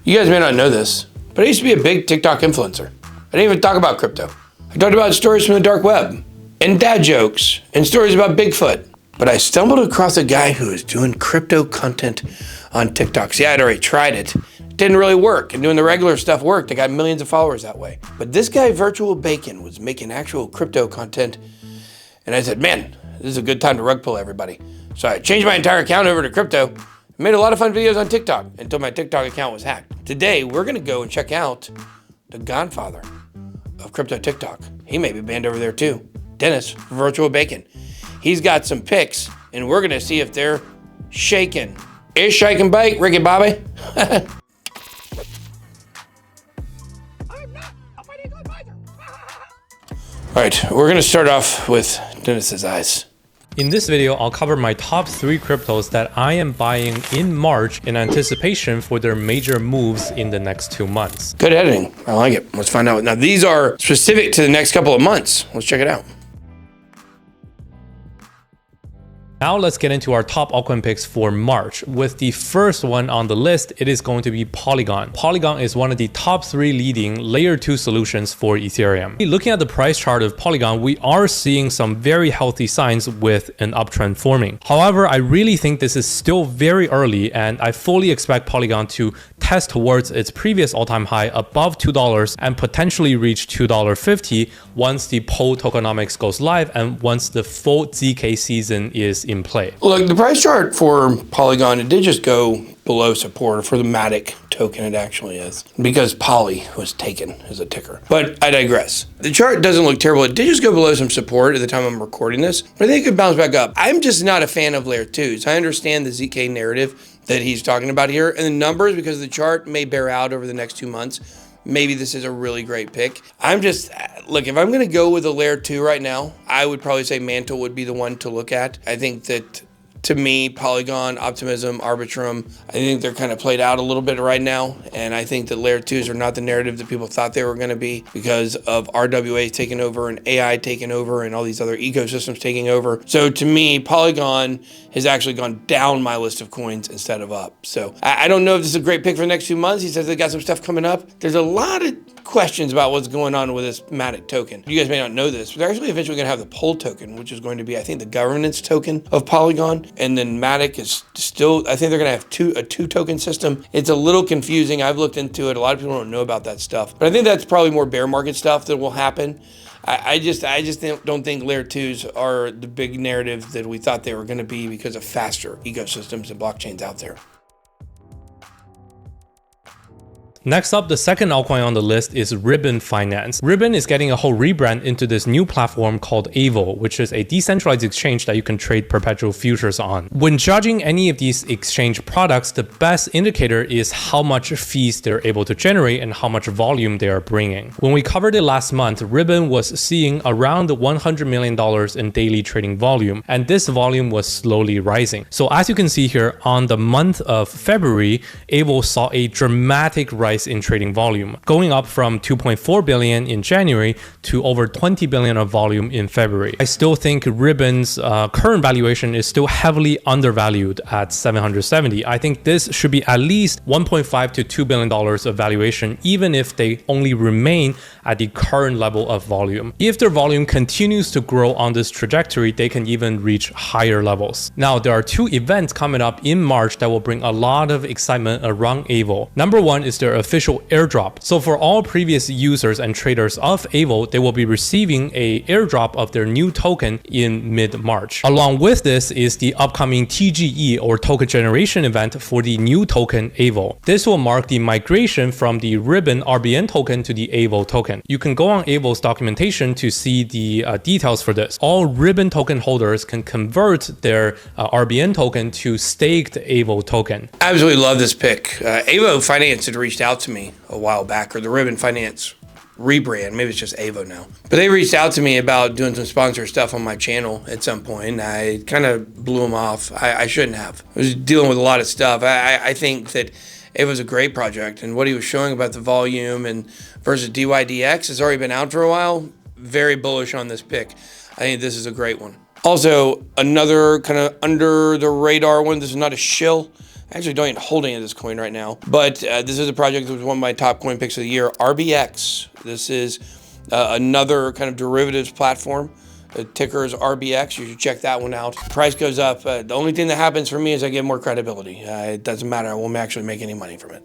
You guys may not know this, but I used to be a big TikTok influencer. I didn't even talk about crypto. I talked about stories from the dark web, and dad jokes, and stories about Bigfoot. But I stumbled across a guy who was doing crypto content on TikTok. See, I'd already tried it. It didn't really work, and doing the regular stuff worked. I got millions of followers that way. But this guy, Virtual Bacon, was making actual crypto content, and I said, man, this is a good time to rug pull everybody. So I changed my entire account over to crypto, made a lot of fun videos on TikTok until my TikTok account was hacked. Today, we're gonna go and check out the godfather of crypto TikTok. He may be banned over there too. Dennis, Virtual Bacon. He's got some picks, and we're gonna see if they're shaking. Is shake and bake, Ricky Bobby. All right, we're gonna start off with Dennis's eyes. In this video, I'll cover my top 3 cryptos that I am buying in March in anticipation for their major moves in the next 2 months. Good editing, I like it. Let's find out. Now these are specific to the next couple of months. Let's check it out. Now let's get into our top altcoin picks for March. With the first one on the list, it is going to be Polygon. Polygon is one of the top 3 leading layer 2 solutions for Ethereum. Looking at the price chart of Polygon, we are seeing some very healthy signs with an uptrend forming. However, I really think this is still very early, and I fully expect Polygon to test towards its previous all-time high above $2 and potentially reach $2.50 once the Pol tokenomics goes live and once the full ZK season is in play. Look, the price chart for Polygon, it did just go below support for the Matic token. It actually is because Poly was taken as a ticker. But I digress. The chart doesn't look terrible. It did just go below some support at the time I'm recording this, but I think it could bounce back up. I'm just not a fan of layer 2s. I understand the ZK narrative that he's talking about here, and the numbers, because the chart may bear out over the next 2 months. Maybe this is a really great pick. Look, if I'm gonna go with a layer 2 right now, I would probably say Mantle would be the one to look at. I think that, to me, Polygon, Optimism, Arbitrum, I think they're kind of played out a little bit right now. And I think that layer 2s are not the narrative that people thought they were gonna be because of RWA taking over and AI taking over and all these other ecosystems taking over. So to me, Polygon has actually gone down my list of coins instead of up. So I don't know if this is a great pick for the next 2 months. He says they got some stuff coming up. There's a lot of questions about what's going on with this Matic token. You guys may not know this, but they're actually eventually gonna have the Pol token, which is going to be, I think, the governance token of Polygon. And then Matic is still, I think they're gonna have a two token system. It's a little confusing. I've looked into it. A lot of people don't know about that stuff, but I think that's probably more bear market stuff that will happen. I just don't think layer 2s are the big narrative that we thought they were gonna be because of faster ecosystems and blockchains out there. Next up, the second altcoin on the list is Ribbon Finance. Ribbon is getting a whole rebrand into this new platform called Avo, which is a decentralized exchange that you can trade perpetual futures on. When judging any of these exchange products, the best indicator is how much fees they're able to generate and how much volume they are bringing. When we covered it last month, Ribbon was seeing around $100 million in daily trading volume, and this volume was slowly rising. So as you can see here, on the month of February, Avo saw a dramatic rise in trading volume, going up from 2.4 billion in January to over 20 billion of volume in February. I still think Ribbon's current valuation is still heavily undervalued at 770. I think this should be at least 1.5 to $2 billion of valuation, even if they only remain at the current level of volume. If their volume continues to grow on this trajectory, they can even reach higher levels. Now, there are 2 events coming up in March that will bring a lot of excitement around Avo. Number 1 is their official airdrop. So for all previous users and traders of Avo, they will be receiving a airdrop of their new token in mid-March. Along with this is the upcoming TGE or token generation event for the new token Avo. This will mark the migration from the Ribbon RBN token to the Avo token. You can go on Avo's documentation to see the details for this. All Ribbon token holders can convert their RBN token to staked Avo token. I absolutely love this pick. Avo Finance had reached out to me a while back, or the Ribbon Finance rebrand. Maybe it's just Avo now. But they reached out to me about doing some sponsor stuff on my channel at some point. I kind of blew them off. I shouldn't have. I was dealing with a lot of stuff. I think that it was a great project, and what he was showing about the volume and versus DYDX has already been out for a while. Very bullish on this pick. I think this is a great one. Also, another kind of under the radar one. This is not a shill. I actually don't even hold any of this coin right now, but this is a project that was one of my top coin picks of the year, RBX. This is another kind of derivatives platform. The ticker is RBX. You should check that one out. Price goes up. The only thing that happens for me is I get more credibility. It doesn't matter. I won't actually make any money from it.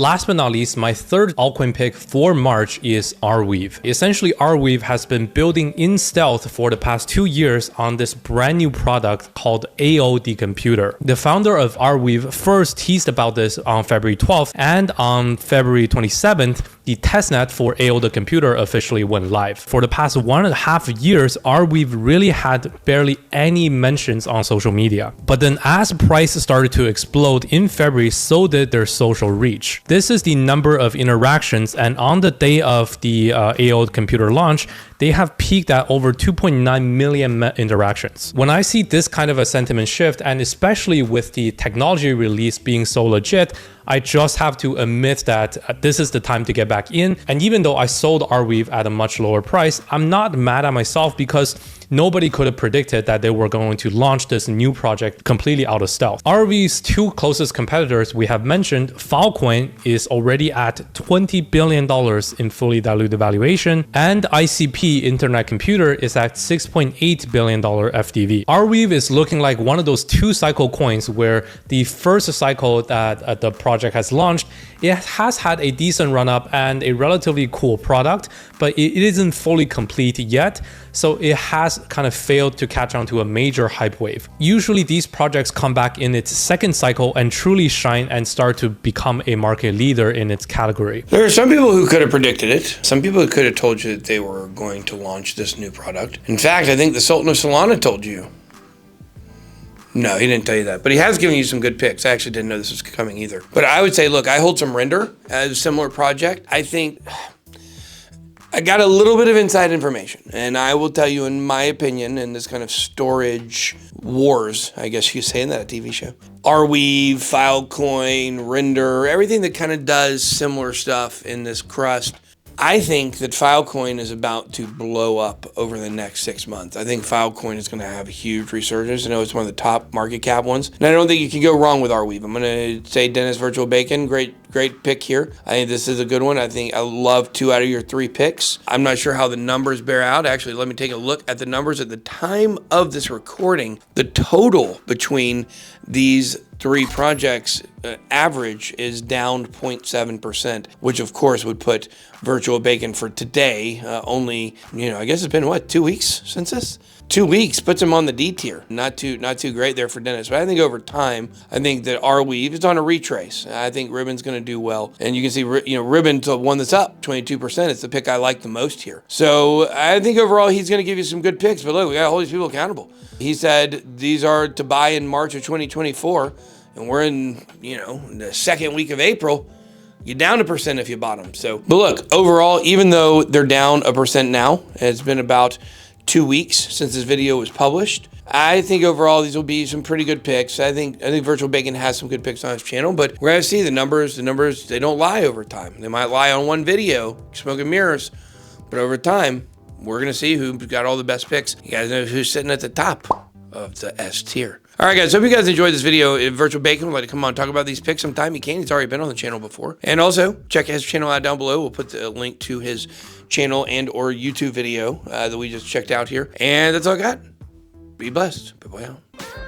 Last but not least, my third altcoin pick for March is Rweave. Essentially, Rweave has been building in stealth for the past 2 years on this brand new product called AO the Computer. The founder of Rweave first teased about this on February 12th, and on February 27th, the testnet for AO the Computer officially went live. For the past 1.5 years, Rweave really had barely any mentions on social media. But then as price started to explode in February, so did their social reach. This is the number of interactions, and on the day of the AO Computer launch, they have peaked at over 2.9 million interactions. When I see this kind of a sentiment shift, and especially with the technology release being so legit, I just have to admit that this is the time to get back in. And even though I sold Rweave at a much lower price, I'm not mad at myself because nobody could have predicted that they were going to launch this new project completely out of stealth. Rweave's two closest competitors we have mentioned, Filecoin is already at $20 billion in fully diluted valuation, and ICP Internet Computer is at $6.8 billion FDV. Rweave is looking like one of those two cycle coins where the first cycle that the project has launched, it has had a decent run up and a relatively cool product, but it isn't fully complete yet. So it has kind of failed to catch on to a major hype wave. Usually these projects come back in its second cycle and truly shine and start to become a market leader in its category. There are some people who could have predicted it. Some people who could have told you that they were going to launch this new product. In fact, I think the Sultan of Solana told you. No, he didn't tell you that, but he has given you some good picks. I actually didn't know this was coming either. But I would say, look, I hold some Render as a similar project. I think I got a little bit of inside information, and I will tell you, in my opinion, in this kind of storage wars, I guess you could say in that TV show, Rweave, Filecoin, Render, everything that kind of does similar stuff in this crust, I think that Filecoin is about to blow up over the next 6 months. I think Filecoin is going to have a huge resurgence. I know it's one of the top market cap ones, and I don't think you can go wrong with Rweave. I'm going to say Dennis Virtual Bacon, great pick here. I think this is a good one. I think I love 2 out of your 3 picks. I'm not sure how the numbers bear out. Actually, let me take a look at the numbers at the time of this recording. The total between these 3 projects average is down 0.7%, which of course would put Virtual Bacon for today only, I guess it's been what, 2 weeks since this? 2 weeks puts him on the D tier. Not too great there for Dennis. But I think over time, I think that Rweave is on a retrace. I think Ribbon's going to do well, and you can see, Ribbon's the one that's up 22%. It's the pick I like the most here. So I think overall he's going to give you some good picks. But look, we got to hold these people accountable. He said these are to buy in March of 2024, and we're in the second week of April. You're down 1% if you bought them. So, but look, overall, even though they're down 1% now, it's been about 2 weeks since this video was published. I think overall these will be some pretty good picks. I think Virtual Bacon has some good picks on his channel, but we're gonna see the numbers. The numbers, they don't lie over time. They might lie on one video, smoke and mirrors, but over time, we're gonna see who got all the best picks. You guys know who's sitting at the top of the S tier. All right, guys, hope you guys enjoyed this video. If Virtual Bacon would like to come on and talk about these picks sometime, he can. He's already been on the channel before. And also, check his channel out down below. We'll put the link to his channel and or YouTube video that we just checked out here. And that's all I got. Be blessed. Bye-bye.